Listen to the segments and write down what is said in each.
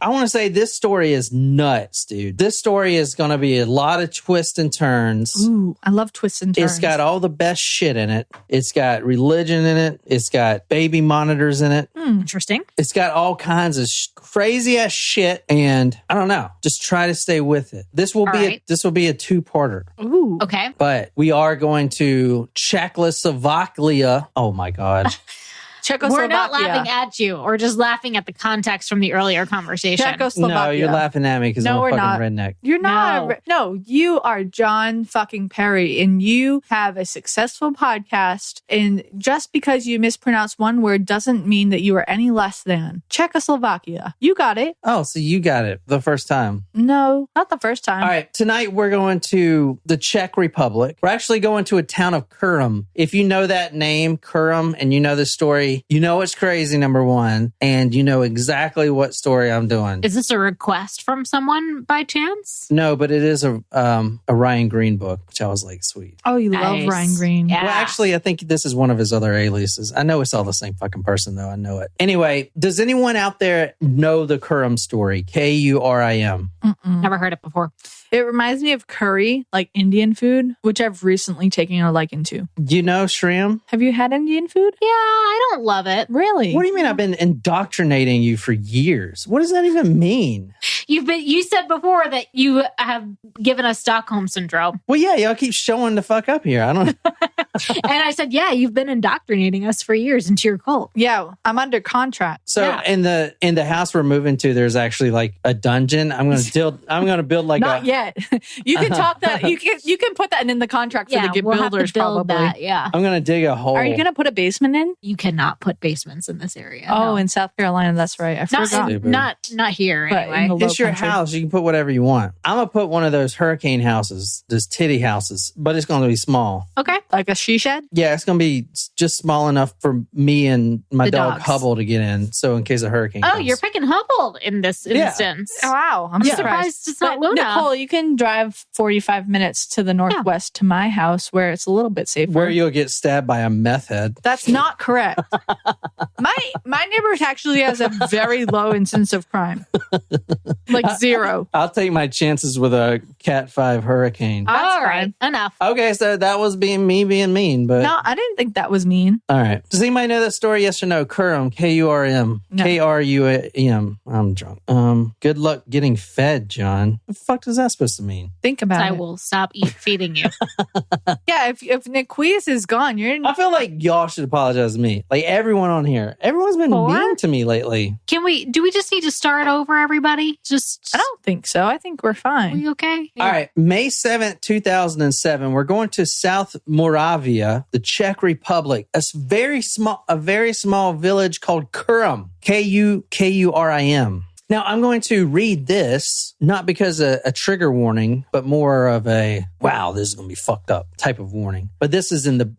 I want to say this story is nuts, dude. This story is going to be a lot of twists and turns. Ooh, I love twists and turns. It's got all the best shit in it. It's got religion in it. It's got baby monitors in it. Interesting. It's got all kinds of crazy ass shit. And I don't know. Just try to stay with it. This will be a two-parter. Ooh. Okay. But we are going to Czechoslovakia. Oh my God. We're not laughing at you or just laughing at the context from the earlier conversation. Czechoslovakia. No, you're laughing at me because I'm a fucking redneck. You're not. No, you are John fucking Perry and you have a successful podcast. And just because you mispronounce one word doesn't mean that you are any less than Czechoslovakia. You got it. Oh, so you got it the first time. No, not the first time. All right. Tonight we're going to the Czech Republic. We're actually going to a town of Kurim. If you know that name, Kurim, and you know the story, you know it's crazy, number one, and you know exactly what story I'm doing. Is this a request from someone by chance? No, but it is a Ryan Green book, which I was like, sweet. Oh, you love Ryan Green. Yeah. Well, actually, I think this is one of his other aliases. I know it's all the same fucking person, though. I know it. Anyway, does anyone out there know the Kurim story? Kurim. Never heard it before. It reminds me of curry, like Indian food, which I've recently taken a liking to. Do you know Shreem? Have you had Indian food? Yeah, I don't love it. Really? What do you mean I've been indoctrinating you for years? What does that even mean? You said before that you have given us Stockholm syndrome. Well, yeah, y'all keep showing the fuck up here. I don't And I said, yeah, you've been indoctrinating us for years into your cult. Yeah, I'm under contract. So in the house we're moving to, there's actually like a dungeon. I'm gonna build like Not yet. You can talk that. You can put that in the contract for the we'll builders. have to build probably. that. Yeah. I'm gonna dig a hole. Are you gonna put a basement in? You cannot put basements in this area. Oh, no. in South Carolina, that's right. I forgot. Not here But anyway. in the It's your country. house. You can put whatever you want. I'm gonna put one of those hurricane houses, those titty houses, but it's gonna be small. Okay. Like a she shed? Yeah, it's gonna be just small enough for me and my The dog dogs. Hubble to get in. So in case a hurricane comes. You're picking Hubble in this instance. Wow, I'm surprised it's not But Luna. Nicole, you can drive 45 minutes to the northwest to my house where it's a little bit safer. Where you'll get stabbed by a meth head. That's not correct. My neighborhood actually has a very low incidence of crime. Like zero. I'll take my chances with a Cat 5 hurricane. All right. Enough. Okay, so that was being mean, but... No, I didn't think that was mean. All right. Does anybody know that story? Yes or no? Kurim, Kurim. No. Kurim. I'm drunk. Good luck getting fed, John. What the fuck is that supposed to mean? Think about I it. will stop feeding you. Yeah, if Niquias is gone, you're in. I feel like y'all should apologize to me. Like everyone on here. Everyone's been mean to me lately. Do we just need to start over, everybody? I don't think so. I think we're fine. Are you okay? All right. May 7th, 2007, we're going to South Moravia, the Czech Republic. A very small village called Kurim. Kurim. Now, I'm going to read this, not because a trigger warning, but more of a, wow, this is going to be fucked up type of warning. But this is in the...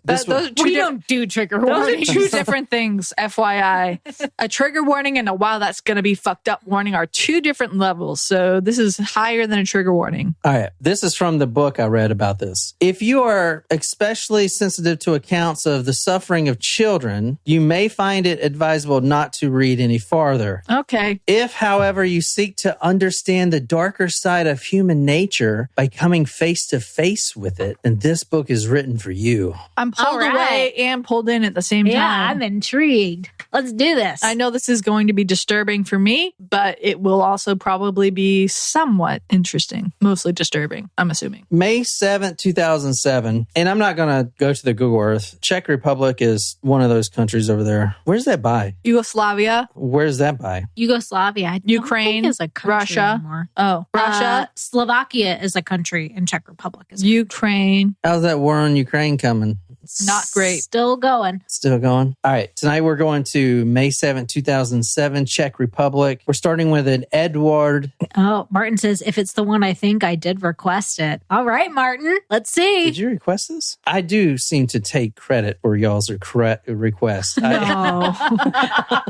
We don't do trigger Those warnings. are two different things, FYI. A trigger warning and a wow, that's going to be fucked up warning are two different levels. So this is higher than a trigger warning. All right. This is from the book I read about this. If you are especially sensitive to accounts of the suffering of children, you may find it advisable not to read any farther. Okay. If, however, you seek to understand the darker side of human nature by coming face to face with it, then this book is written for you. I'm pulled away and pulled in at the same time. Yeah, I'm intrigued. Let's do this. I know this is going to be disturbing for me, but it will also probably be somewhat interesting. Mostly disturbing, I'm assuming. May 7th, 2007. And I'm not going to go to the Google Earth. Czech Republic is one of those countries over there. Where's that by? Yugoslavia. Where's that by? Yugoslavia. I don't Ukraine. think is a country Russia. anymore. Oh, Russia. Slovakia is a country and Czech Republic is Ukraine. How's that war in Ukraine coming? Not great. Still going. Still going? All right. Tonight we're going to May 7th, 2007, Czech Republic. We're starting with an Edward. Oh, Martin says, if it's the one I think, I did request it. All right, Martin. Let's see. Did you request this? I do seem to take credit for y'all's request. No,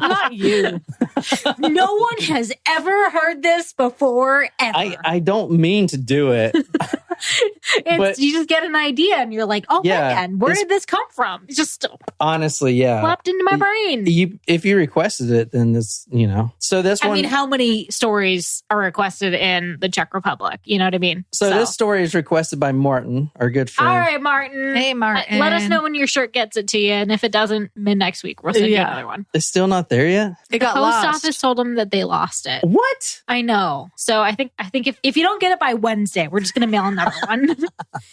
not you. No one has ever heard this before, ever. I don't mean to do it. You just get an idea and you're like, oh man, where did this come from? It's just honestly, popped into my brain. If you requested it, then it's, So this one... I mean, how many stories are requested in the Czech Republic? You know what I mean? So this story is requested by Martin, our good friend. All right, Martin. Hey, Martin. Let us know when your shirt gets it to you. And if it doesn't, mid-next week, we'll send you another one. It's still not there yet? It got lost. lost. The post office told them that they lost it. What? I know. So I think if you don't get it by Wednesday, we're just going to mail another one.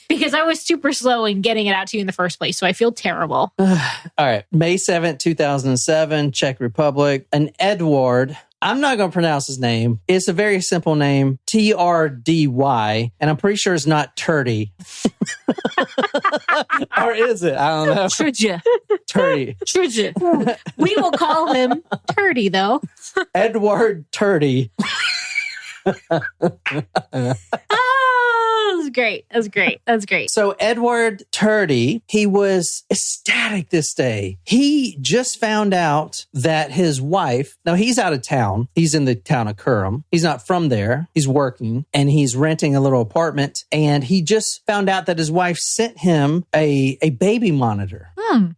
Because I was super slow in getting it out to you in the first place. So I feel terrible. All right. May 7th, 2007, Czech Republic. An Edward... I'm not going to pronounce his name. It's a very simple name, Trdy, and I'm pretty sure it's not Turdy. Or is it? I don't know. Turdy. Turdy. We will call him Turdy, though. Edward Turdy. That was great. So Edward Turdy, he was ecstatic this day. He just found out that his wife, now he's out of town. He's in the town of Kurim. He's not from there. He's working and he's renting a little apartment. And he just found out that his wife sent him a baby monitor.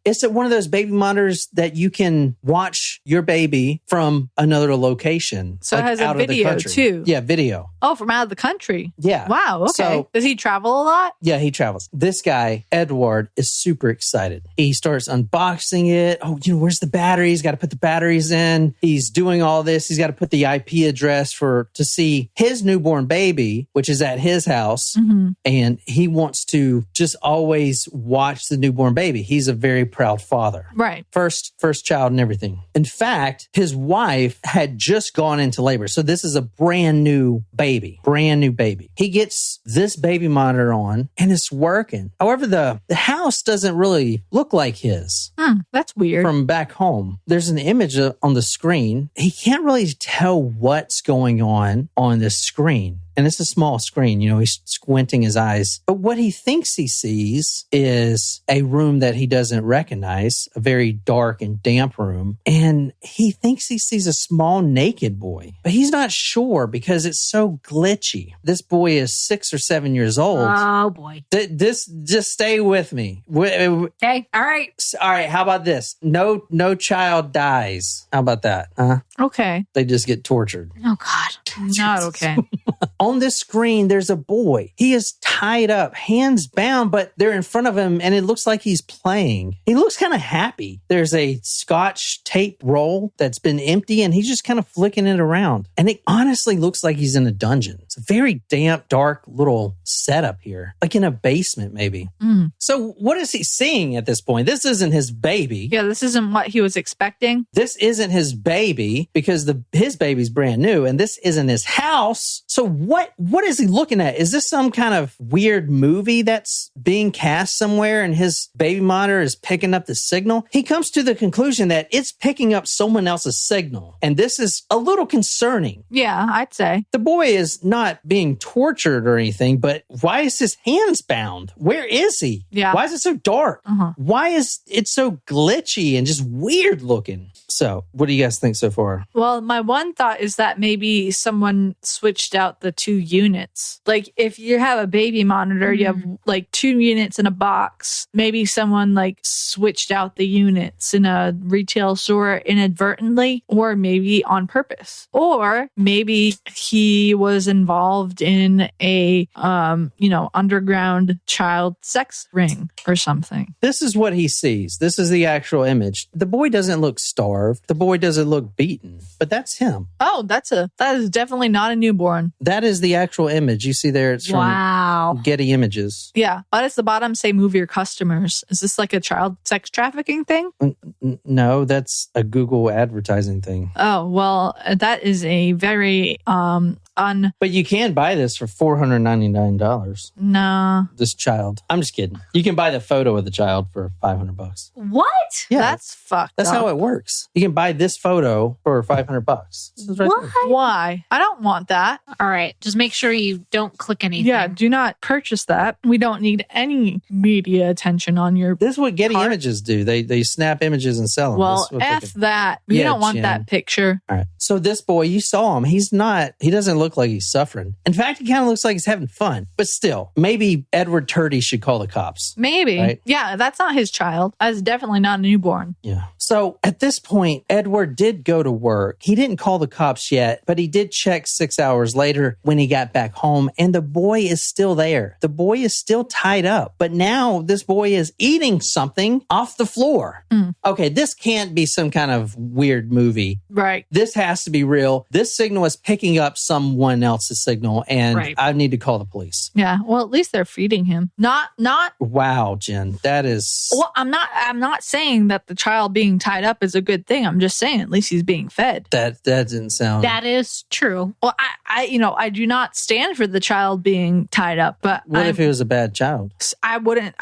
It's one of those baby monitors that you can watch your baby from another location. So it has a video too. Yeah, video. Oh, from out of the country. Yeah. Wow. Okay. So, does he travel a lot? Yeah, he travels. This guy, Edward, is super excited. He starts unboxing it. Oh, where's the battery? He's got to put the batteries in. He's doing all this. He's got to put the IP address to see his newborn baby, which is at his house. Mm-hmm. And he wants to just always watch the newborn baby. He's a very proud father. Right. First child and everything. In fact, his wife had just gone into labor. So this is a brand new baby. He gets this baby monitor on and it's working. However, the house doesn't really look like his. That's weird. From back home, there's an image on the screen. He can't really tell what's going on this screen. And it's a small screen, he's squinting his eyes. But what he thinks he sees is a room that he doesn't recognize, a very dark and damp room. And he thinks he sees a small naked boy. But he's not sure because it's so glitchy. This boy is 6 or 7 years old. Oh, boy. Just stay with me. Okay. All right. All right. How about this? No child dies. How about that? Okay. They just get tortured. Oh, God. Not okay. On this screen, there's a boy. He is tied up, hands bound, but they're in front of him and it looks like he's playing. He looks kind of happy. There's a Scotch tape roll that's been empty and he's just kind of flicking it around. And it honestly looks like he's in a dungeon. It's a very damp, dark little setup here, like in a basement maybe. So what is he seeing at this point? This isn't his baby. Yeah, this isn't what he was expecting. This isn't his baby because his baby's brand new and this isn't his house. So what is he looking at? Is this some kind of weird movie that's being cast somewhere and his baby monitor is picking up the signal? He comes to the conclusion that it's picking up someone else's signal. And this is a little concerning. Yeah, I'd say. The boy is not being tortured or anything, but why is his hands bound? Where is he? Yeah. Why is it so dark? Why is it so glitchy and just weird looking? So, what do you guys think so far? Well, my one thought is that maybe someone switched out the two units. Like, if you have a baby monitor, you have like 2 units in a box. Maybe someone like switched out the units in a retail store inadvertently, or maybe on purpose. Or maybe he was involved in a, underground child sex ring or something. This is what he sees. This is the actual image. The boy doesn't look starved. The boy doesn't look beaten, but that's him. Oh, that is definitely not a newborn. That is the actual image you see there. It's from Getty Images. Yeah. Why does the bottom say move your customers? Is this like a child sex trafficking thing? No, that's a Google advertising thing. Oh, well, that is a very But you can buy this for $499. No. This child. I'm just kidding. You can buy the photo of the child for $500. What? Yeah. That's fucked That's up. how it works. You can buy this photo for $500. What? Why? I don't want that. All right. website. Just make sure you don't click anything. Yeah, do not purchase that. We don't need any media attention on your... This is what Getty Images do. They snap images and sell them. Well, F that. You don't want that picture. All right. So this boy, you saw him. He doesn't look like he's suffering. In fact, he kind of looks like he's having fun. But still, maybe Edward Turdy should call the cops. Maybe. Right? Yeah, that's not his child. That's definitely not a newborn. Yeah. So at this point, Edward did go to work. He didn't call the cops yet, but he did check 6 hours later when he got back home, and the boy is still there. The boy is still tied up, but now this boy is eating something off the floor. Okay, this can't be some kind of weird movie. Right. This has to be real. This signal is picking up someone else's signal, and I need to call the police. Yeah. Well, at least they're feeding him. Not. Wow, Jen, that is. Well, I'm not saying that the child being tied up is a good thing. I'm just saying at least he's being fed. That didn't sound. That is true. Well, I do not stand for the child being tied up, but what if he was a bad child? I wouldn't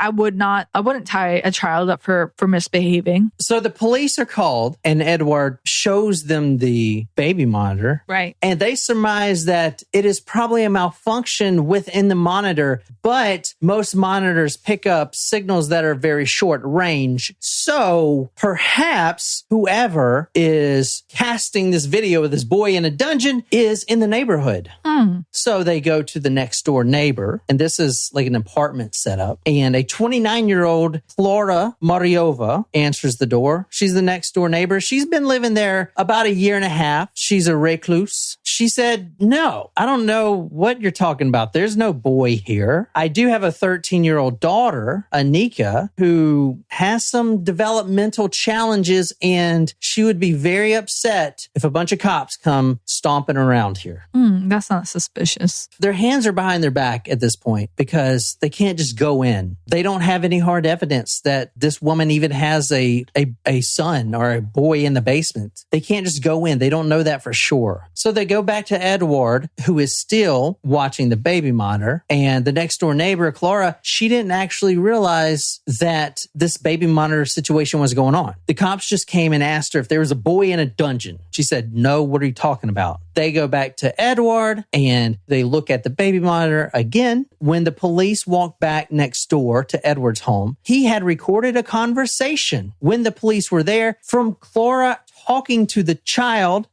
tie a child up for misbehaving. So the police are called, and Edward shows them the baby monitor. Right. And they surmise that it is probably a malfunction within the monitor, but most monitors pick up signals that are very short range. So perhaps whoever is casting this video of this boy in a dungeon is in the neighborhood. So they go to the next door neighbor, and this is like an apartment setup. And a 29-year-old Flora Mariova answers the door. She's the next door neighbor. She's been living there about a year and a half. She's a recluse. She said, "No, I don't know what you're talking about. There's no boy here. I do have a 13-year-old daughter, Anika, who has some developmental challenges, and she would be very upset if a bunch of cops come stomping around here." That's not suspicious. Their hands are behind their back at this point because they can't just go in. They don't have any hard evidence that this woman even has a son or a boy in the basement. They can't just go in. They don't know that for sure. So they go back to Edward, who is still watching the baby monitor. And the next door neighbor, Clara, she didn't actually realize that this baby monitor situation was going on. The cops just came and asked her if there was a boy in a dungeon. She said, "No, what are you talking about?" They go back to Edward and they look at the baby monitor again. When the police walked back next door to Edward's home, he had recorded a conversation when the police were there from Clara talking to the child,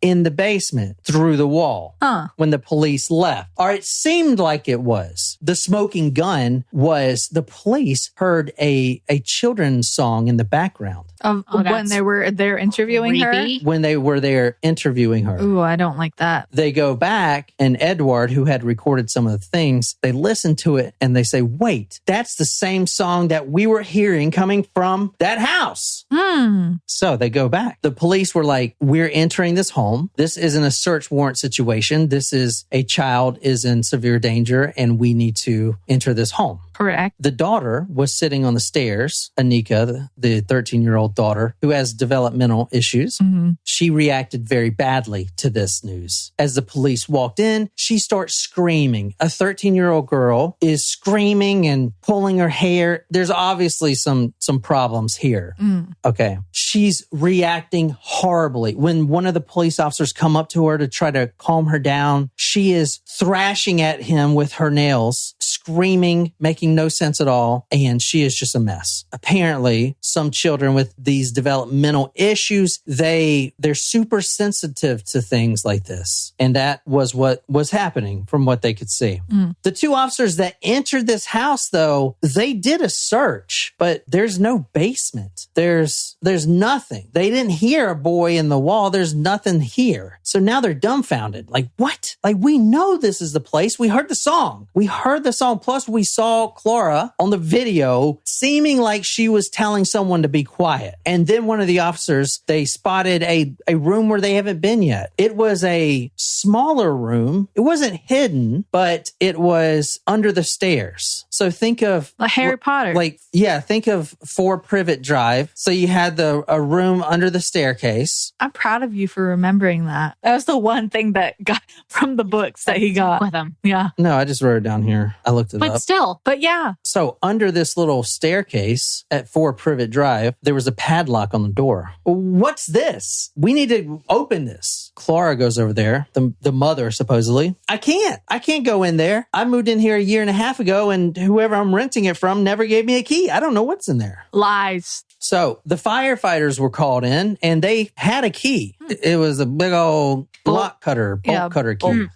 in the basement through the wall when the police left. Or it seemed like it was. The smoking gun was the police heard a children's song in the background. When they were there interviewing her? When they were there interviewing her. Ooh, I don't like that. They go back, and Edward, who had recorded some of the things, they listen to it and they say, "Wait, that's the same song that we were hearing coming from that house." So they go back. The police were like, "We're entering this home. This isn't a search warrant situation. This is a child is in severe danger and we need to enter this home." Correct. The daughter was sitting on the stairs, Anika, the 13-year-old daughter, who has developmental issues. She reacted very badly to this news. As the police walked in, she starts screaming. A 13-year-old girl is screaming and pulling her hair. There's obviously some problems here. She's reacting horribly. When one of the police officers come up to her to try to calm her down, she is thrashing at him with her nails, screaming, making no sense at all, and she is just a mess. Apparently, some children with these developmental issues, they're super sensitive to things like this. And that was what was happening from what they could see. The two officers that entered this house, though, they did a search, but there's no basement. There's nothing. They didn't hear a boy in the wall. There's nothing here. So now they're dumbfounded. Like, what? Like, we know this is the place. We heard the song. Plus, we saw Clara on the video seeming like she was telling someone to be quiet. And then one of the officers, they spotted a room where they haven't been yet. It was a smaller room. It wasn't hidden, but it was under the stairs. So think of Harry Potter. Think of 4 Privet Drive. So you had a room under the staircase. I'm proud of you for remembering that. That was the one thing that got from the books that he got with him. Yeah. No, I just wrote it down here. I looked looked it up. But still. But yeah. So under this little staircase at 4 Privet Drive, there was a padlock on the door. What's this? We need to open this. Clara goes over there, the mother supposedly. I can't go in there. I moved in here a year and a half ago, and whoever I'm renting it from never gave me a key. I don't know what's in there. Lies. So the firefighters were called in, and they had a key. It was a big old bolt cutter key. Bolt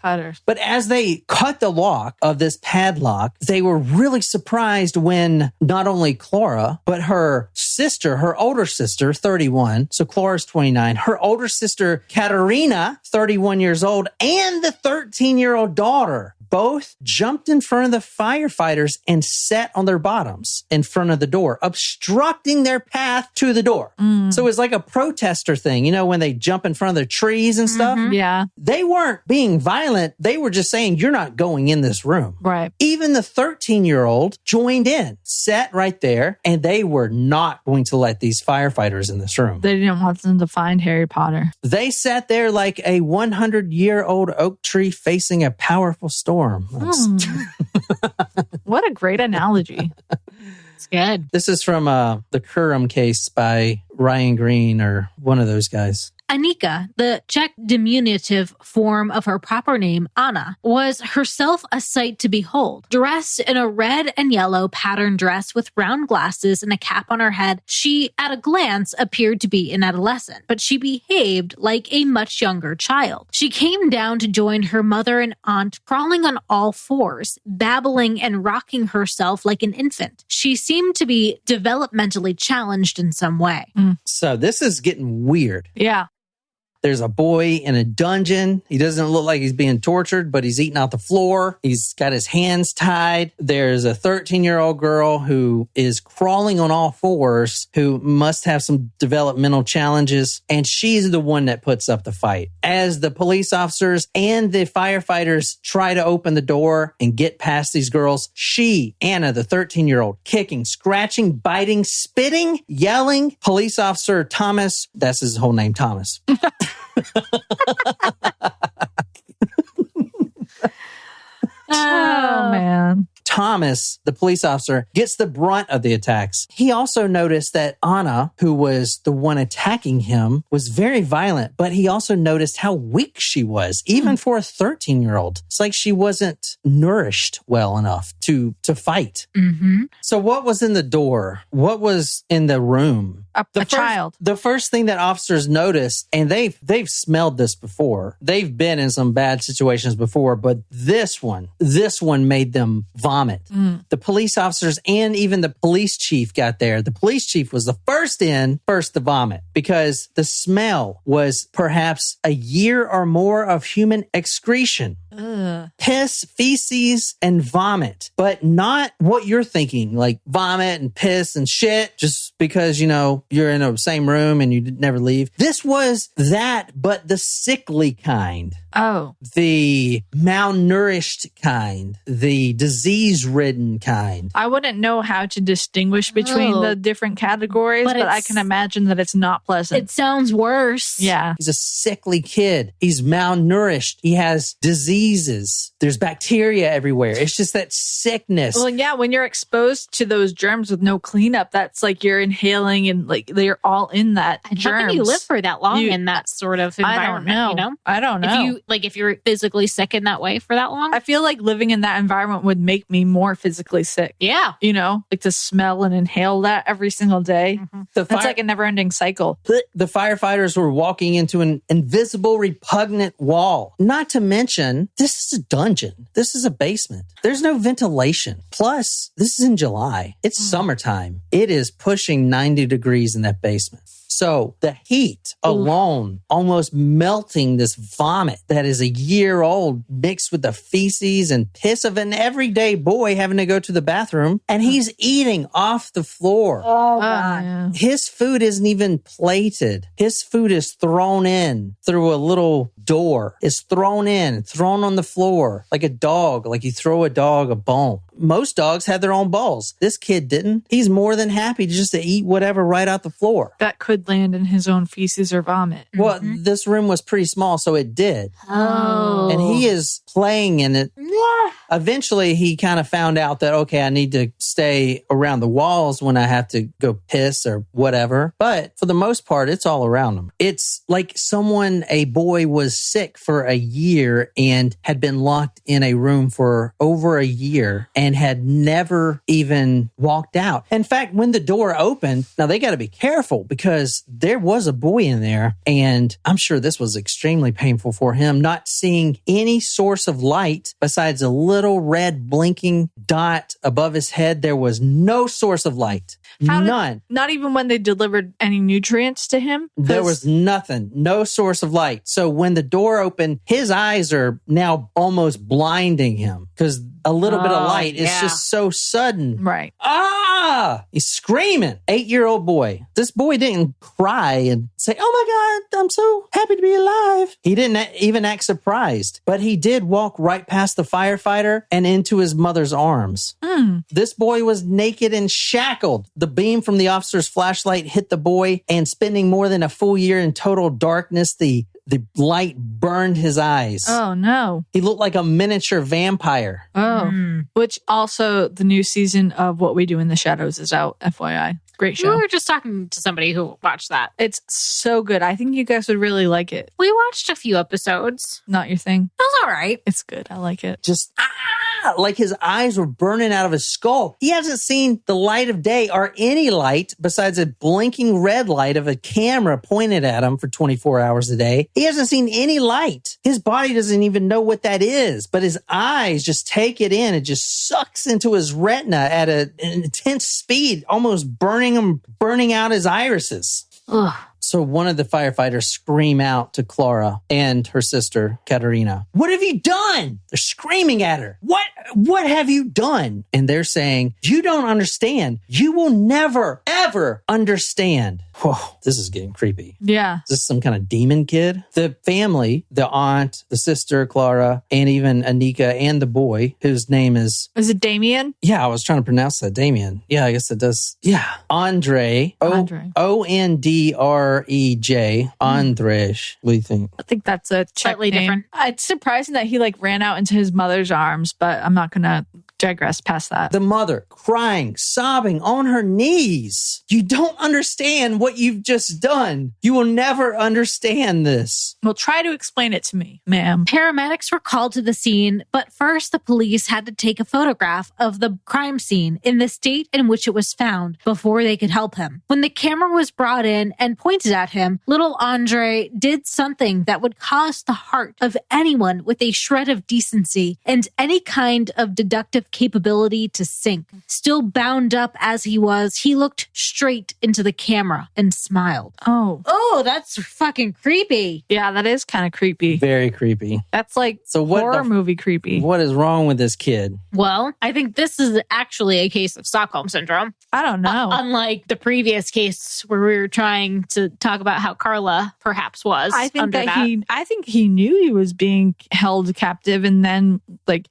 cutter. But as they cut the lock of this padlock, they were really surprised when not only Clara, but her sister, her older sister, 31, so Clara's 29, her older sister, Katerina, 31 years old, and the 13-year-old daughter both jumped in front of the firefighters and sat on their bottoms in front of the door, obstructing their path to the door. So it was like a protester thing, you know, when they jump in front of the trees and stuff. Yeah. They weren't being violent. They were just saying, you're not going in this room. Right. Even the 13-year-old joined in, sat right there, and they were not going to let these firefighters in this room. They didn't want them to find Harry Potter. They sat there like a 100-year-old oak tree facing a powerful storm. What a great analogy. It's good. This is from the Kurim case by Ryan Green or one of those guys. Anika, the Czech diminutive form of her proper name, Anna, was herself a sight to behold. Dressed in a red and yellow patterned dress with round glasses and a cap on her head, she, at a glance, appeared to be an adolescent, but she behaved like a much younger child. She came down to join her mother and aunt, crawling on all fours, babbling and rocking herself like an infant. She seemed to be developmentally challenged in some way. So this is getting weird. Yeah. There's a boy in a dungeon. He doesn't look like he's being tortured, but he's eating out the floor. He's got his hands tied. There's a 13-year-old girl who is crawling on all fours, who must have some developmental challenges, and she's the one that puts up the fight. As the police officers and the firefighters try to open the door and get past these girls, she, Anna, the 13-year-old, kicking, scratching, biting, spitting, yelling. Police officer Thomas, that's his whole name, Thomas. Oh, man. Thomas, the police officer, gets the brunt of the attacks. He also noticed that Anna, who was the one attacking him, was very violent, but he also noticed how weak she was, even for a 13-year-old. It's like she wasn't nourished well enough to fight. So what was in the door? What was in the room? A child. The first thing that officers noticed, and they've smelled this before. They've been in some bad situations before, but this one made them vomit. The police officers and even the police chief got there. The police chief was the first to vomit because the smell was perhaps a year or more of human excretion. Piss, feces, and vomit, but not what you're thinking, like vomit and piss and shit, just because, you know, you're in the same room and you never leave. This was that, but the sickly kind. Oh. The malnourished kind, the disease-ridden kind. I wouldn't know how to distinguish between the different categories, but I can imagine that it's not pleasant. It sounds worse. Yeah. He's a sickly kid. He's malnourished. He has diseases. There's bacteria everywhere. It's just that sickness. Well, yeah, when you're exposed to those germs with no cleanup, that's like you're inhaling and like they're all in that germs. How can you live for that long in that sort of environment? I don't know. If you're physically sick in that way for that long? I feel like living in that environment would make me more physically sick. Yeah. You know, like to smell and inhale that every single day. That's like a never ending cycle. The firefighters were walking into an invisible, repugnant wall. Not to mention, this is a dungeon. This is a basement. There's no ventilation. Plus, this is in July. It's summertime. It is pushing 90 degrees in that basement. So the heat alone, almost melting this vomit that is a year old mixed with the feces and piss of an everyday boy having to go to the bathroom. And he's eating off the floor. Oh, God. Yeah. His food isn't even plated. His food is thrown in through a little door. It's thrown in, thrown on the floor like a dog, like you throw a dog a bone. Most dogs have their own balls. This kid didn't. He's more than happy just to eat whatever right out the floor. That could land in his own feces or vomit. Well, this room was pretty small, so it did. Oh. And he is playing in it. Eventually, he kind of found out that, okay, I need to stay around the walls when I have to go piss or whatever. But for the most part, it's all around him. It's like a boy was sick for a year and had been locked in a room for over a year and had never even walked out. In fact, when the door opened, now they got to be careful because there was a boy in there, and I'm sure this was extremely painful for him, not seeing any source of light besides a little red blinking dot above his head. There was no source of light. None. Not even when they delivered any nutrients to him? There was nothing. No source of light. So when the door opened, his eyes are now almost blinding him because a little bit of light is just so sudden. Right. He's screaming. 8-year-old boy. This boy didn't cry and say, oh my God, I'm so happy to be alive. He didn't even act surprised, but he did walk right past the firefighter and into his mother's arms. This boy was naked and shackled. The beam from the officer's flashlight hit the boy, and spending more than a full year in total darkness, the light burned his eyes. Oh, no. He looked like a miniature vampire. Oh, which also the new season of What We Do in the Shadows is out, FYI. Great show. We were just talking to somebody who watched that. It's so good. I think you guys would really like it. We watched a few episodes. Not your thing? It was all right. It's good. I like it. Just, like his eyes were burning out of his skull. He hasn't seen the light of day or any light besides a blinking red light of a camera pointed at him for 24 hours a day. He hasn't seen any light. His body doesn't even know what that is, but his eyes just take it in. It just sucks into his retina at an intense speed, almost burning out his irises. Ugh. So one of the firefighters scream out to Clara and her sister, Katerina, "What have you done?" They're screaming at her. What have you done? And they're saying, "You don't understand. You will never, ever understand." Whoa, this is getting creepy. Yeah. Is this some kind of demon kid? The family, the aunt, the sister, Clara, and even Anika and the boy, whose name is... Is it Damien? Yeah, I was trying to pronounce that. Damien. Yeah, I guess it does. Yeah. Andre. Andre. Ondrej. Andrej. What do you think? I think that's a Czech Slightly name. different. It's surprising that he ran out into his mother's arms, but I'm not going to digress past that. The mother crying, sobbing on her knees. You don't understand what you've just done. You will never understand this. Well, try to explain it to me, ma'am. Paramedics were called to the scene, but first the police had to take a photograph of the crime scene in the state in which it was found before they could help him. When the camera was brought in and pointed at him, little Andre did something that would cause the heart of anyone with a shred of decency and any kind of deductive capability to sink. Still bound up as he was, he looked straight into the camera and smiled. Oh, That's fucking creepy. yeah, that is kind of creepy. Very creepy. That's like what horror movie creepy. What is wrong with this kid? Well, I think this is actually a case of Stockholm Syndrome. I don't know. Unlike the previous case where we were trying to talk about how Carla perhaps was. I think under I think he knew he was being held captive, and then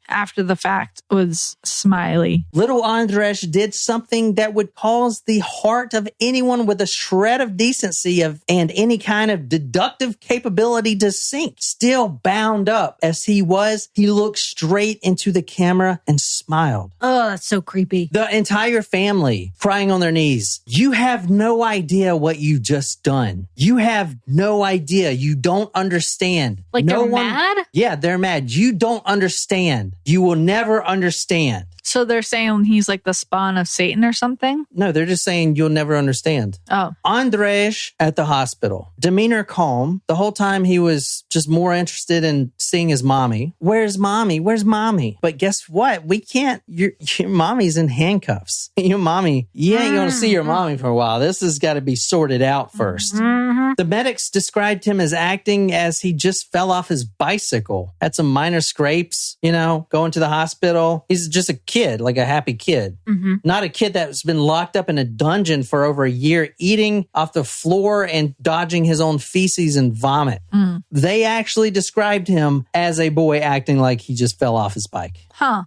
after the fact was smiley. Little Andrej did something that would cause the heart of anyone with a shred of decency and any kind of deductive capability to sink. Still bound up as he was, he looked straight into the camera and smiled. Oh, that's so creepy. The entire family crying on their knees. You have no idea what you just done. You have no idea. You don't understand. They're mad? Yeah, they're mad. You don't understand. You will never understand. So they're saying he's like the spawn of Satan or something? No, they're just saying you'll never understand. Oh. Andrej at the hospital. Demeanor calm. The whole time he was just more interested in seeing his mommy. Where's mommy? Where's mommy? But guess what? We can't. Your mommy's in handcuffs. Your mommy, you ain't going to see your mommy for a while. This has got to be sorted out first. Mm-hmm. The medics described him as acting as he just fell off his bicycle. Had some minor scrapes, going to the hospital. He's just a kid. kid, like a happy kid. Not a kid that's been locked up in a dungeon for over a year, eating off the floor and dodging his own feces and vomit. They actually described him as a boy acting like he just fell off his bike.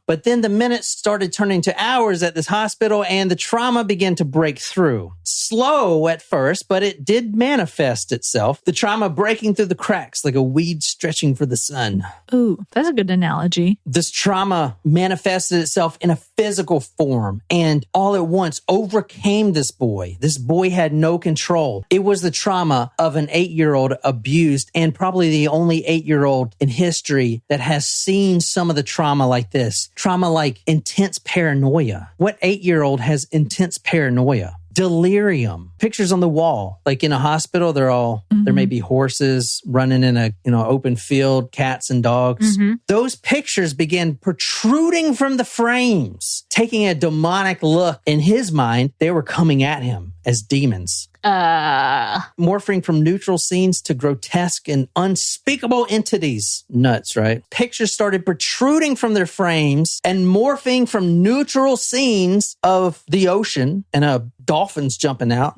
But then the minutes started turning to hours at this hospital and the trauma began to break through. Slow at first, but it did manifest itself. The trauma breaking through the cracks like a weed stretching for the sun. Ooh, that's a good analogy. This trauma manifested itself in a physical form and all at once overcame this boy. This boy had no control. It was the trauma of an 8-year-old abused and probably the only 8-year-old in history that has seen some of the trauma like this. Trauma like intense paranoia. What 8-year-old has intense paranoia? Delirium. Pictures on the wall, like in a hospital, there may be horses running in a open field, cats and dogs. Those pictures began protruding from the frames, taking a demonic look. In his mind, they were coming at him as demons. Morphing from neutral scenes to grotesque and unspeakable entities. Nuts, right? Pictures started protruding from their frames and morphing from neutral scenes of the ocean and a dolphin's jumping out.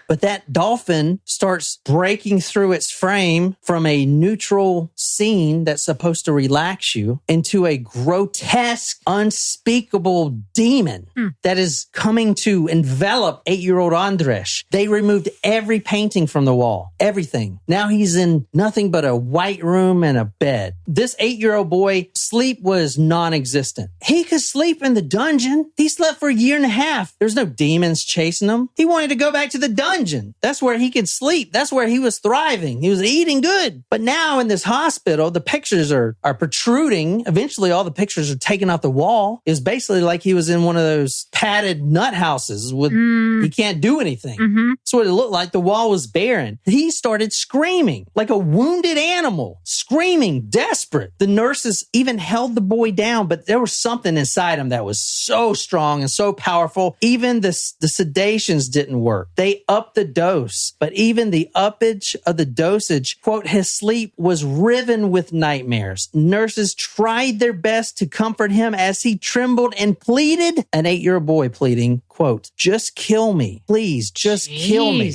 But that dolphin starts breaking through its frame from a neutral scene that's supposed to relax you into a grotesque, unspeakable demon that is coming to envelop 8-year-old Andres. They removed every painting from the wall, everything. Now he's in nothing but a white room and a bed. This 8-year-old boy, sleep was non-existent. He could sleep in the dungeon. He slept for a year and a half. There's no demons chasing him. He wanted to go back to the dungeon. That's where he could sleep. That's where he was thriving. He was eating good. But now in this hospital, the pictures are protruding. Eventually, all the pictures are taken off the wall. It was basically like he was in one of those padded nut houses with he can't do anything. That's what it looked like. The wall was barren. He started screaming like a wounded animal, screaming, desperate. The nurses even held the boy down, but there was something inside him that was so strong and so powerful. Even the sedations didn't work. They upped the dose, but even the uppage of the dosage, quote, his sleep was riven with nightmares. Nurses tried their best to comfort him as he trembled and pleaded. An 8-year-old boy pleading, quote, just kill me. Please, just kill me.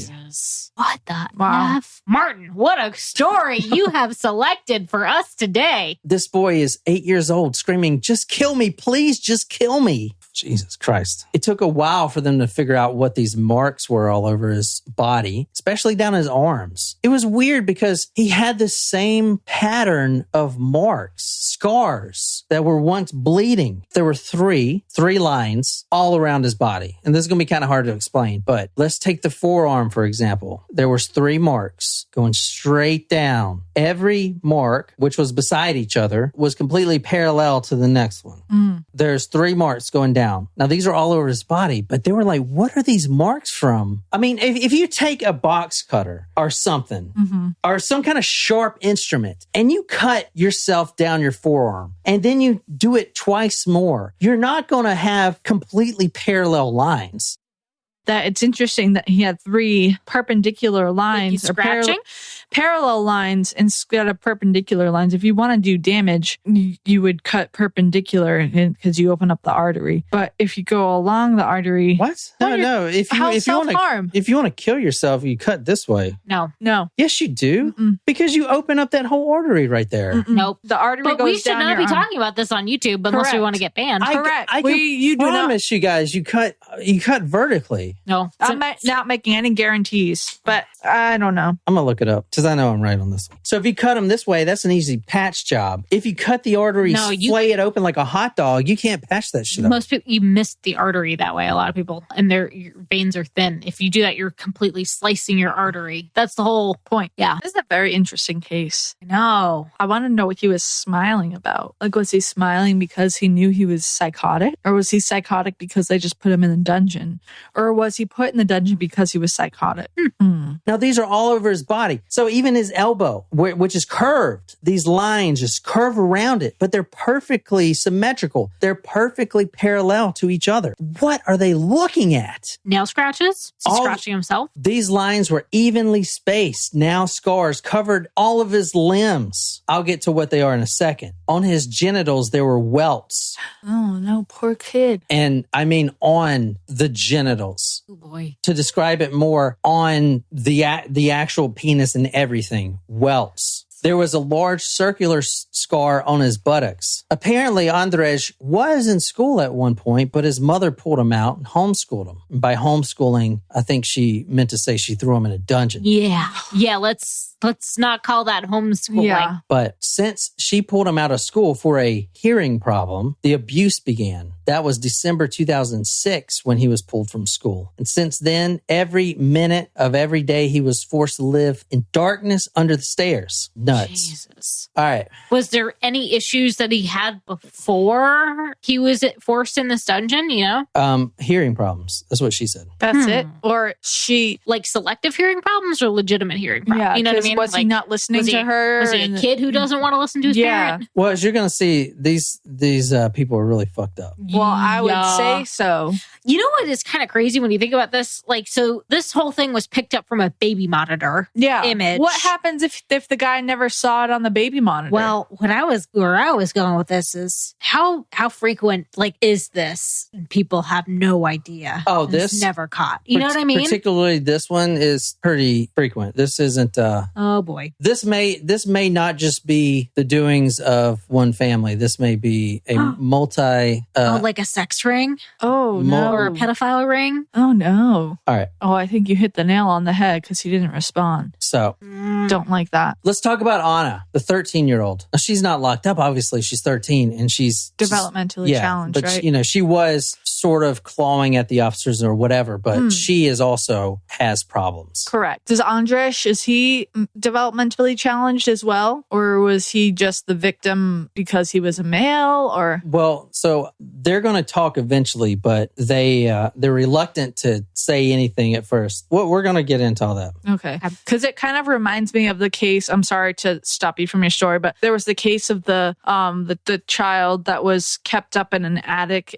What the F? Martin, what a story you have selected for us today. This boy is 8 years old screaming, just kill me. Please, just kill me. Jesus Christ. It took a while for them to figure out what these marks were all over his body, especially down his arms. It was weird because he had the same pattern of marks, scars that were once bleeding. There were three lines all around his body. And this is going to be kind of hard to explain, but let's take the forearm, for example. There was 3 marks going straight down. Every mark, which was beside each other, was completely parallel to the next one. There's 3 marks going down. Now, these are all over his body, but they were like, what are these marks from? I mean, if you take a box cutter or something, or some kind of sharp instrument, and you cut yourself down your forearm, and then you do it twice more, you're not going to have completely parallel lines. That it's interesting that he had 3 perpendicular lines or parallel lines instead of perpendicular lines. If you want to do damage, you would cut perpendicular because you open up the artery. But if you go along the artery, what? No. If you want to kill yourself, you cut this way. No. Yes, you do, because you open up that whole artery right there. Nope. The artery but goes we should down not be your arm. talking about this on YouTube unless we want to get banned. Correct. I promise you guys, you cut vertically. No. I'm not making any guarantees, but I don't know. I'm going to look it up because I know I'm right on this one. So if you cut them this way, that's an easy patch job. If you cut the artery, flay it open like a hot dog, you can't patch that shit up. Most people, you miss the artery that way. A lot of people, and your veins are thin. If you do that, you're completely slicing your artery. That's the whole point. Yeah. This is a very interesting case. I know. I want to know what he was smiling about. Like, was he smiling because he knew he was psychotic? Or was he psychotic because they just put him in the dungeon? Or was he put in the dungeon because he was psychotic? Now, these are all over his body. So even his elbow, which is curved, these lines just curve around it, but they're perfectly symmetrical. They're perfectly parallel to each other. What are they looking at? Nail scratches? Is he scratching himself? These lines were evenly spaced. Now scars covered all of his limbs. I'll get to what they are in a second. On his genitals, there were welts. Oh, no, poor kid. And I mean on the genitals. Oh, boy. To describe it more, on the actual penis and everything, welts. There was a large circular scar on his buttocks. Apparently, Andrzej was in school at one point, but his mother pulled him out and homeschooled him. And by homeschooling, I think she meant to say she threw him in a dungeon. Yeah. Let's not call that homeschooling. Yeah. But since she pulled him out of school for a hearing problem, the abuse began. That was December 2006 when he was pulled from school. And since then, every minute of every day, he was forced to live in darkness under the stairs. Nuts. Jesus. All right. Was there any issues that he had before he was forced in this dungeon, Hearing problems. That's what she said. That's it? Or she... Like selective hearing problems or legitimate hearing problems? Yeah, you know what I mean? Was he not listening to her? Was he a kid who doesn't want to listen to his parent? Well, as you're going to see, these people are really fucked up. Well, I would say so. You know what is kind of crazy when you think about this? Like, so this whole thing was picked up from a baby monitor image. What happens if the guy never saw it on the baby monitor? Well, where I was going with this is how frequent is this? People have no idea. Oh, And this it's never caught. You know what I mean? Particularly this one is pretty frequent. This isn't. Oh boy. This may not just be the doings of one family. This may be a multi. Like a sex ring? Oh, no. Or a pedophile ring? Oh, no. All right. Oh, I think you hit the nail on the head because he didn't respond. So Don't like that. let's talk about Anna, the 13-year-old. Now, she's not locked up. Obviously, she's 13 and she's Developmentally challenged, but right? she was sort of clawing at the officers or whatever, but she is also has problems. Correct. Is he developmentally challenged as well? Or was he just the victim because he was a male? Or Well, so they're going to talk eventually, but they're reluctant to say anything at first. Well, we're going to get into all that. okay. Because it kind of reminds me of the case. I'm sorry to stop you from your story, but there was the case of the child that was kept up in an attic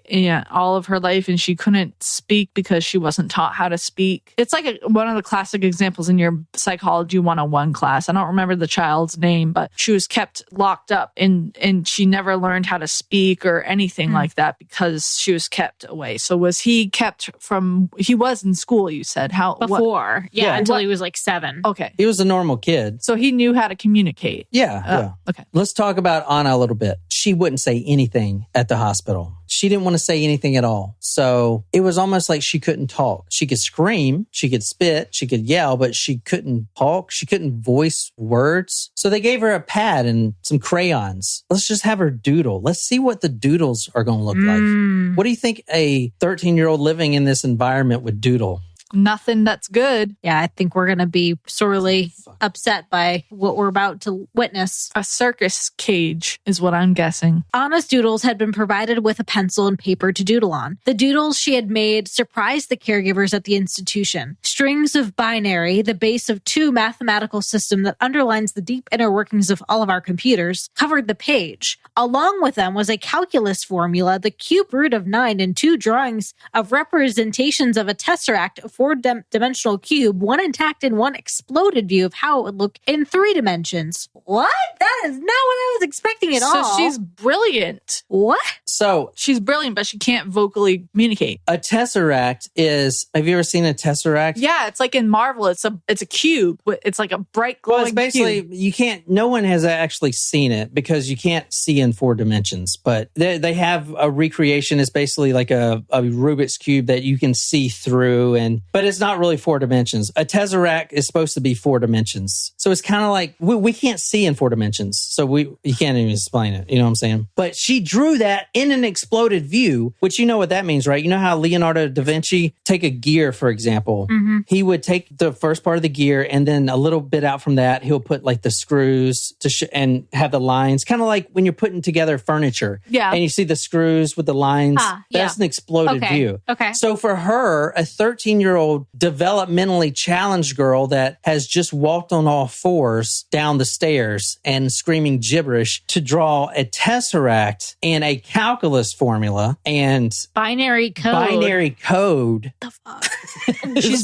all of her life, and she couldn't speak because she wasn't taught how to speak. It's like one of the classic examples in your psychology 101 class. I don't remember the child's name, but she was kept locked up and she never learned how to speak or anything like that because she was kept away. So was he kept from? He was in school, you said. How Before. Yeah. Until he was 7. Okay. He was a normal kid. So he knew how to communicate. Yeah. Okay. Let's talk about Anna a little bit. She wouldn't say anything at the hospital. She didn't want to say anything at all. So it was almost like she couldn't talk. She could scream, she could spit, she could yell, but she couldn't talk. She couldn't voice words. So they gave her a pad and some crayons. Let's just have her doodle. Let's see what the doodles are going to look like. What do you think a 13-year-old living in this environment would doodle? Nothing that's good. Yeah, I think we're going to be sorely upset by what we're about to witness. A circus cage is what I'm guessing. Anna's doodles had been provided with a pencil and paper to doodle on. The doodles she had made surprised the caregivers at the institution. Strings of binary, the base of 2 mathematical system that underlines the deep inner workings of all of our computers, covered the page. Along with them was a calculus formula, the cube root of 9, and 2 drawings of representations of a tesseract, a 4-dimensional cube, one intact and one exploded view of how it would look in 3 dimensions. What? That is not what I was expecting at all. So she's brilliant. What? So She's brilliant, but she can't vocally communicate. a tesseract is, have you ever seen a tesseract? Yeah, it's like in Marvel. It's a cube. It's like a bright glowing Well, it's basically, cube. no one has actually seen it because you can't see in 4 dimensions, but they have a recreation. It's basically like a Rubik's Cube that you can see through, but it's not really 4 dimensions. A tesseract is supposed to be 4 dimensions. So it's kind of like, we can't see in 4 dimensions. So you can't even explain it. You know what I'm saying? But she drew that in an exploded view, which you know what that means, right? You know how Leonardo da Vinci, take a gear, for example. He would take the first part of the gear and then a little bit out from that, he'll put like the screws and have the lines, kind of like when you're putting together furniture. Yeah. And you see the screws with the lines. Yeah. That's an exploded view. Okay. So for her, a 13-year-old 6-year-old developmentally challenged girl that has just walked on all fours down the stairs and screaming gibberish to draw a tesseract and a calculus formula and binary code. The fuck?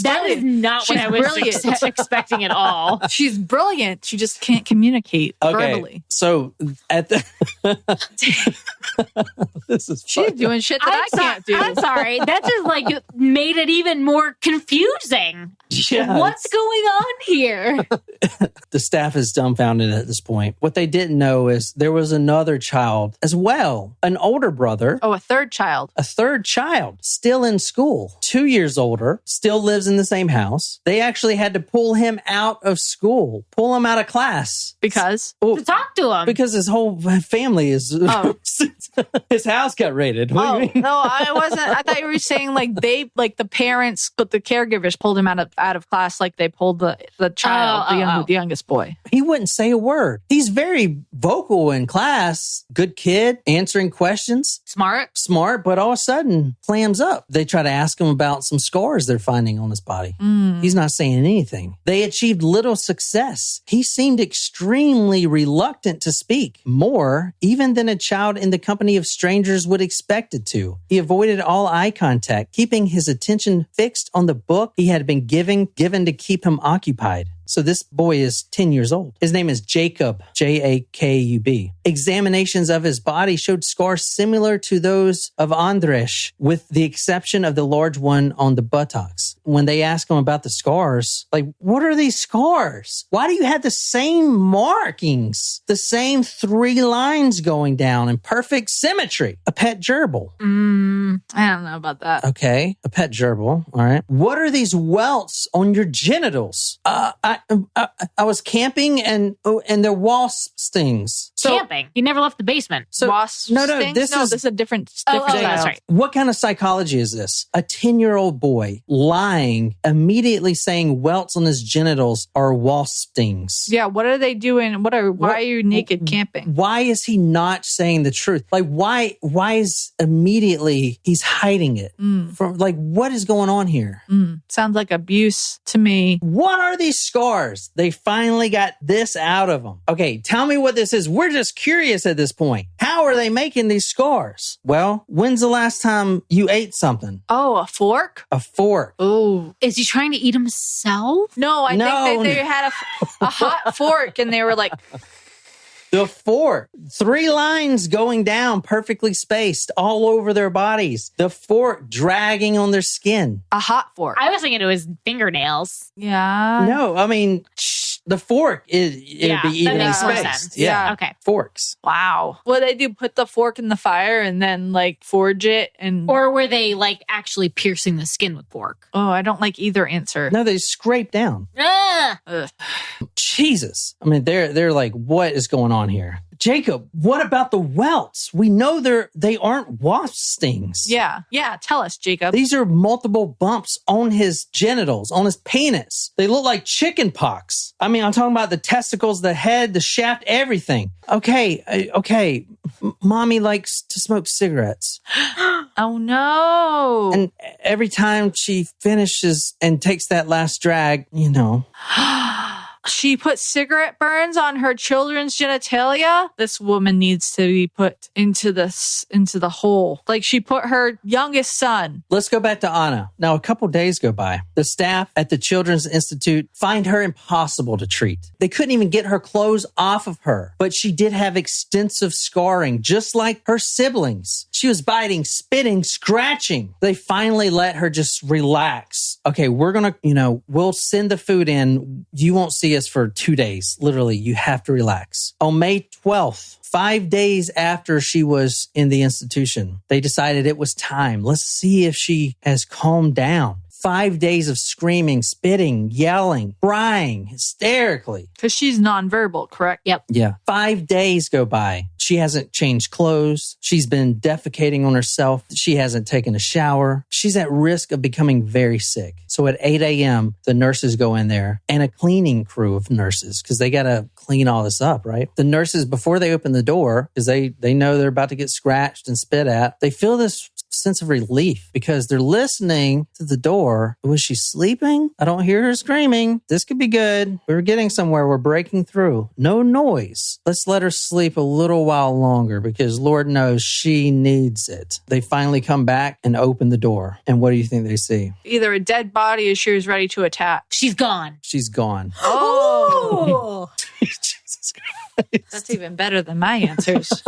That is not what I was expecting at all. She's brilliant. She just can't communicate verbally. So at the this is She's fucked doing shit that I can't do. I'm sorry. That just like made it even more confusing. Yes. What's going on here? The staff is dumbfounded at this point. What they didn't know is there was another child as well, an older brother. Oh, a third child. A third child, still in school, 2 years older, still lives in the same house. They actually had to pull him out of school, pull him out of class. Because? To talk to him. Because his whole family is... Oh. His house got raided. What do you mean? No, I wasn't. I thought you were saying like the parents, but the caregivers pulled him out of class like they pulled the child, the youngest boy. He wouldn't say a word. He's very vocal in class. Good kid, answering questions. Smart, but all of a sudden clams up. They try to ask him about some scars they're finding on his body. He's not saying anything. They achieved little success. He seemed extremely reluctant to speak, more even than a child in the company of strangers would expect it to. He avoided all eye contact, keeping his attention fixed on the book he had been given to keep him occupied. So this boy is 10 years old. His name is Jacob, Jakub. Examinations of his body showed scars similar to those of Andres, with the exception of the large one on the buttocks. When they ask him about the scars, like, what are these scars? Why do you have the same markings? The same 3 lines going down in perfect symmetry? A pet gerbil. I don't know about that. Okay, a pet gerbil. All right. What are these welts on your genitals? I was camping and they're wasp stings. Camping? You never left the basement. So wasp no, stings? this is a different. That's right. What kind of psychology is this? A 10-year-old boy lying, immediately saying welts on his genitals are wasp stings. Yeah, what are they doing? Why are you naked camping? Why is he not saying the truth? Like, why is immediately he's hiding it? From, like, what is going on here? Sounds like abuse to me. What are these scars? They finally got this out of them. Okay, tell me what this is. We're just curious at this point. How are they making these scars? Well, when's the last time you ate something? Oh, a fork? A fork. Oh. Is he trying to eat himself? No, I think they had a hot fork and they were like... The fork. 3 lines going down, perfectly spaced all over their bodies. The fork dragging on their skin. A hot fork. I was thinking it was fingernails. Yeah. No, I mean, the fork it'd be evenly makes more spaced. sense. Yeah. Okay. Forks. Wow. What they do? Put the fork in the fire and then like forge it and... Or were they like actually piercing the skin with fork? Oh, I don't like either answer. No, they scrape down. Ugh. Jesus. I mean, they're like, what is going on here? Jacob, what about the welts? We know they aren't wasp stings. Yeah. Tell us, Jacob. These are multiple bumps on his genitals, on his penis. They look like chicken pox. I mean, I'm talking about the testicles, the head, the shaft, everything. Okay. Mommy likes to smoke cigarettes. Oh, no. And every time she finishes and takes that last drag, She put cigarette burns on her children's genitalia. This woman needs to be put into the hole. Like she put her youngest son. Let's go back to Anna. Now, a couple days go by. The staff at the Children's Institute find her impossible to treat. They couldn't even get her clothes off of her, but she did have extensive scarring, just like her siblings. She was biting, spitting, scratching. They finally let her just relax. Okay, we're going to, we'll send the food in. You won't see us for 2 days. Literally, you have to relax. On May 12th, 5 days after she was in the institution, they decided it was time. Let's see if she has calmed down. 5 days of screaming, spitting, yelling, crying hysterically. Because she's nonverbal, correct? Yep. Yeah. 5 days go by. She hasn't changed clothes. She's been defecating on herself. She hasn't taken a shower. She's at risk of becoming very sick. So at 8 a.m., the nurses go in there and a cleaning crew of nurses because they got to clean all this up, right? The nurses, before they open the door, because they know they're about to get scratched and spit at, they fill this sense of relief because they're listening to the door. Was she sleeping? I don't hear her screaming. This could be good. We're getting somewhere. We're breaking through. No noise. Let's let her sleep a little while longer because Lord knows she needs it. They finally come back and open the door. And what do you think they see? Either a dead body or she was ready to attack. She's gone. She's gone. Oh! Jesus Christ. That's even better than my answers.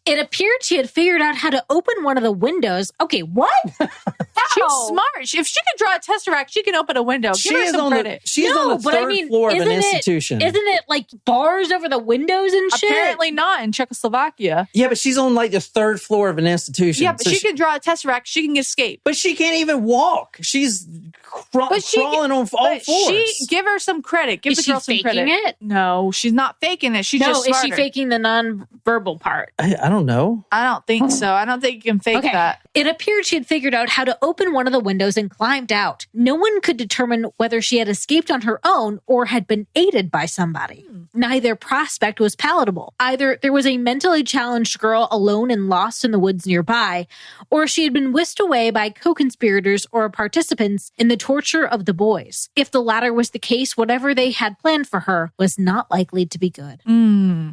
It appeared she had figured out how to open one of the windows. Okay, what? She's smart. If she can draw a tesseract, she can open a window. Give her some credit. She's on the third floor of an institution. Isn't it like bars over the windows and shit? Apparently not in Czechoslovakia. Yeah, but she's on like the third floor of an institution. Yeah, but she can draw a tesseract. She can escape. But she can't even walk. She's crawling on all fours. Give her some credit. Give the girl some credit. Is she faking it? No, she's not faking it. She's just smarter. Is she faking the non-verbal part? I don't know. I don't think so. I don't think you can fake that. It appeared she had figured out how to open one of the windows and climbed out. No one could determine whether she had escaped on her own or had been aided by somebody. Neither prospect was palatable. Either there was a mentally challenged girl alone and lost in the woods nearby, or she had been whisked away by co-conspirators or participants in the torture of the boys. If the latter was the case, whatever they had planned for her was not likely to be good.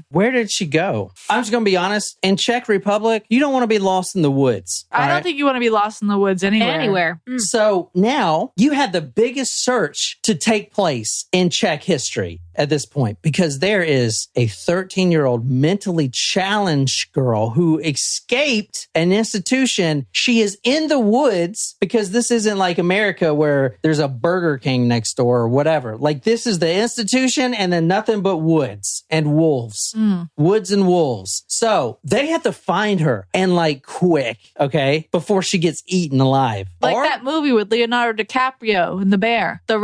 Where did she go? I'm just going to be honest. In Czech Republic, you don't want to be lost in the woods. I don't think you want to be lost in the woods anywhere. So now you had the biggest search to take place in Czech history at this point, because there is a 13-year-old mentally challenged girl who escaped an institution. She is in the woods because this isn't like America where there's a Burger King next door or whatever. Like this is the institution and then nothing but woods and wolves. Woods and wolves. So they have to find her and like quick, okay, before she gets eaten alive. Like that movie with Leonardo DiCaprio and the bear. The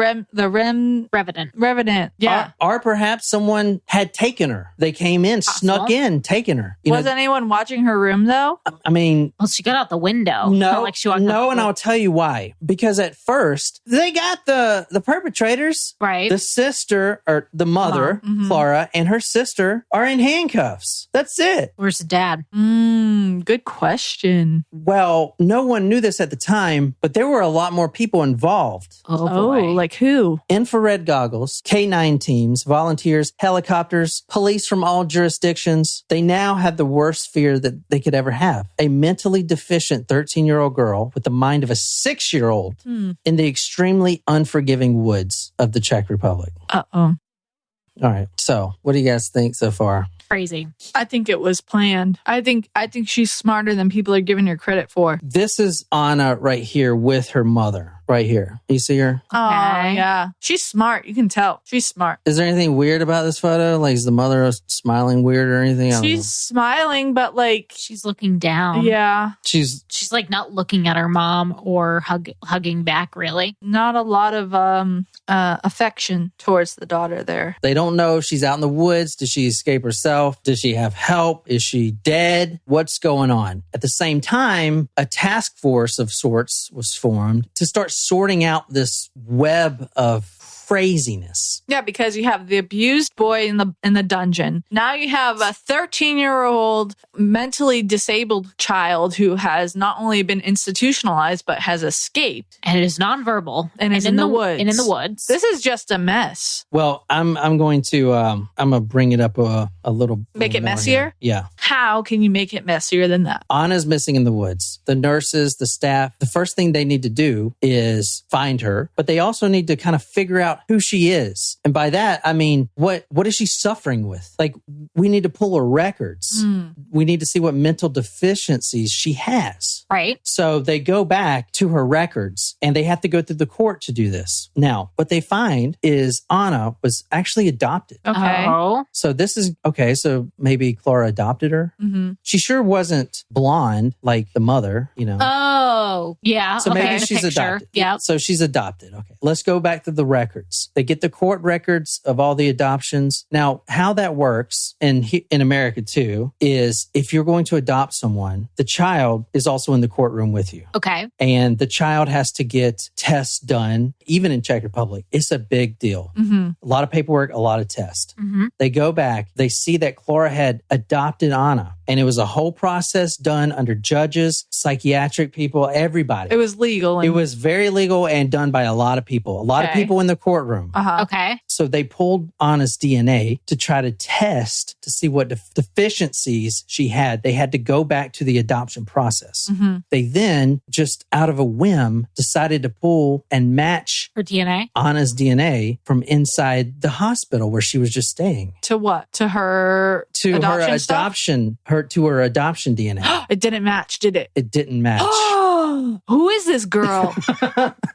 Revenant. Yeah. Or perhaps someone had taken her. They came in, snuck in, taken her. Was anyone watching her room though? I mean... Well, she got out the window. No, and I'll tell you why. Because at first, they got the perpetrators. Right. The sister, or the mother, Clara, and her sister are in handcuffs. That's it. Where's the dad? Good question. Well, no one knew this at the time, but there were a lot more people involved. Oh, boy. Like who? Infrared goggles, K9 teams, volunteers, helicopters, police from all jurisdictions. They now have the worst fear that they could ever have. A mentally deficient 13-year-old girl with the mind of a 6-year-old in the extremely unforgiving woods of the Czech Republic. Uh-oh. All right. So what do you guys think so far? Crazy. I think it was planned. I think she's smarter than people are giving her credit for. This is Anna right here with her mother. Right here. You see her? Oh, yeah. She's smart. You can tell. She's smart. Is there anything weird about this photo? Like, is the mother smiling weird or anything? She's smiling, but like... She's looking down. Yeah. She's like not looking at her mom or hugging back, really. Not a lot of affection towards the daughter there. They don't know if she's out in the woods. Did she escape herself? Does she have help? Is she dead? What's going on? At the same time, a task force of sorts was formed to start sorting out this web of craziness. Yeah, because you have the abused boy in the dungeon. Now you have a 13-year-old mentally disabled child who has not only been institutionalized but has escaped and is nonverbal and is in the woods. And in the woods. This is just a mess. Well, I'm going to bring it up a little. Make it messier? Here. Yeah. How can you make it messier than that? Anna's missing in the woods. The nurses, the staff, the first thing they need to do is find her, but they also need to kind of figure out who she is. And by that, I mean, what is she suffering with? Like, we need to pull her records. We need to see what mental deficiencies she has. Right. So they go back to her records and they have to go through the court to do this. Now, what they find is Anna was actually adopted. Okay. Oh. So this is, okay, so maybe Clara adopted her. She sure wasn't blonde like the mother, you know. Oh, yeah. So maybe she's adopted. Yeah. So she's adopted. Okay. Let's go back to the records. They get the court records of all the adoptions. Now, how that works in America too is if you're going to adopt someone, the child is also in the courtroom with you. Okay. And the child has to get tests done. Even in Czech Republic, it's a big deal. A lot of paperwork, a lot of tests. They go back, they see that Clara had adopted Anna. And it was a whole process done under judges, psychiatric people, everybody. It was legal. It was very legal and done by a lot of people. A lot of people in the courtroom. Okay. So they pulled Anna's DNA to try to test to see what deficiencies she had. They had to go back to the adoption process. They then, just out of a whim, decided to pull and match Her DNA? Anna's DNA from inside the hospital where she was just staying. To what? To her adoption to her adoption DNA. It didn't match, did it? It didn't match. Who is this girl?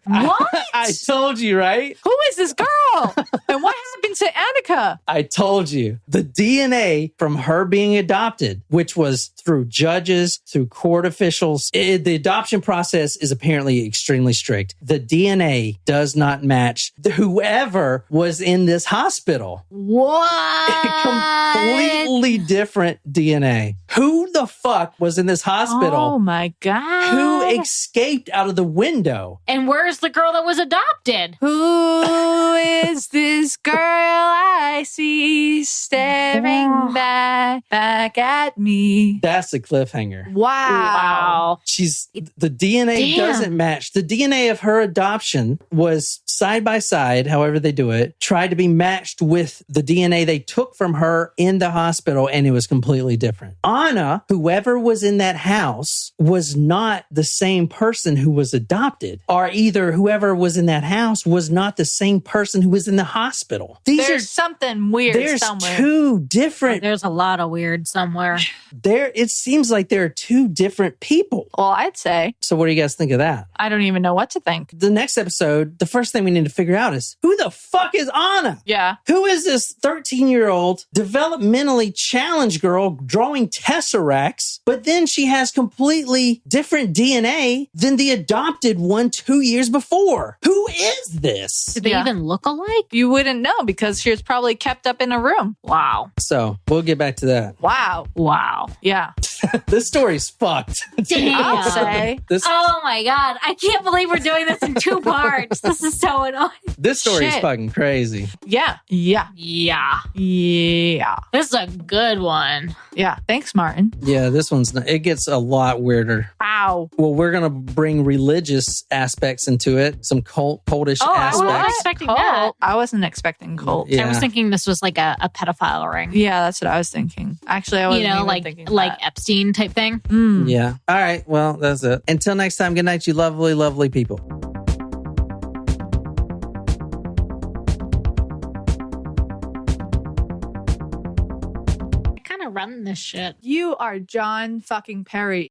What? I told you, right? Who is this girl? And what happened to Annika? I told you. The DNA from her being adopted, which was through judges, through court officials, the adoption process is apparently extremely strict. The DNA does not match whoever was in this hospital. What? Completely different DNA. Who the fuck was in this hospital? Oh my God. Who escaped out of the window? And where's the girl that was adopted? Who is this girl I see staring back at me? That's a cliffhanger. Wow. The DNA doesn't match. The DNA of her adoption was side by side, however they do it, tried to be matched with the DNA they took from her in the hospital, and it was completely different. Anna, whoever was in that house, was not the same person who was adopted, or either whoever was in that house was not the same person who was in the hospital. There's something weird somewhere. Two different. There's a lot of weird somewhere. It seems like there are two different people. Well, I'd say. So what do you guys think of that? I don't even know what to think. The next episode, the first thing we need to figure out is, who the fuck is Anna? Yeah. Who is this 13-year-old developmentally challenged girl drawing tesseracts, but then she has completely different DNA than the adopted one 2 years before? Who is this? Do they even look alike? You wouldn't know because she was probably kept up in a room. Wow. So we'll get back to that. Wow. Yeah. This story's fucked. Damn. I'll say. Oh my God. I can't believe we're doing this in 2 parts. This is so annoying. This story's Shit. fucking crazy. Yeah. Yeah. This is a good one. Yeah. Thanks, Martin. Yeah, this one's it gets a lot weirder. Wow. Well, we're gonna bring religious aspects into it, some cultish I wasn't aspects. expecting that. I wasn't expecting cult. Yeah. I was thinking this was like a pedophile ring. Yeah, that's what I was thinking. Actually, I wasn't even thinking like that. Epstein type thing. Yeah. All right. Well, that's it. Until next time, good night, you lovely, lovely people. I kind of run this shit. You are John fucking Perry.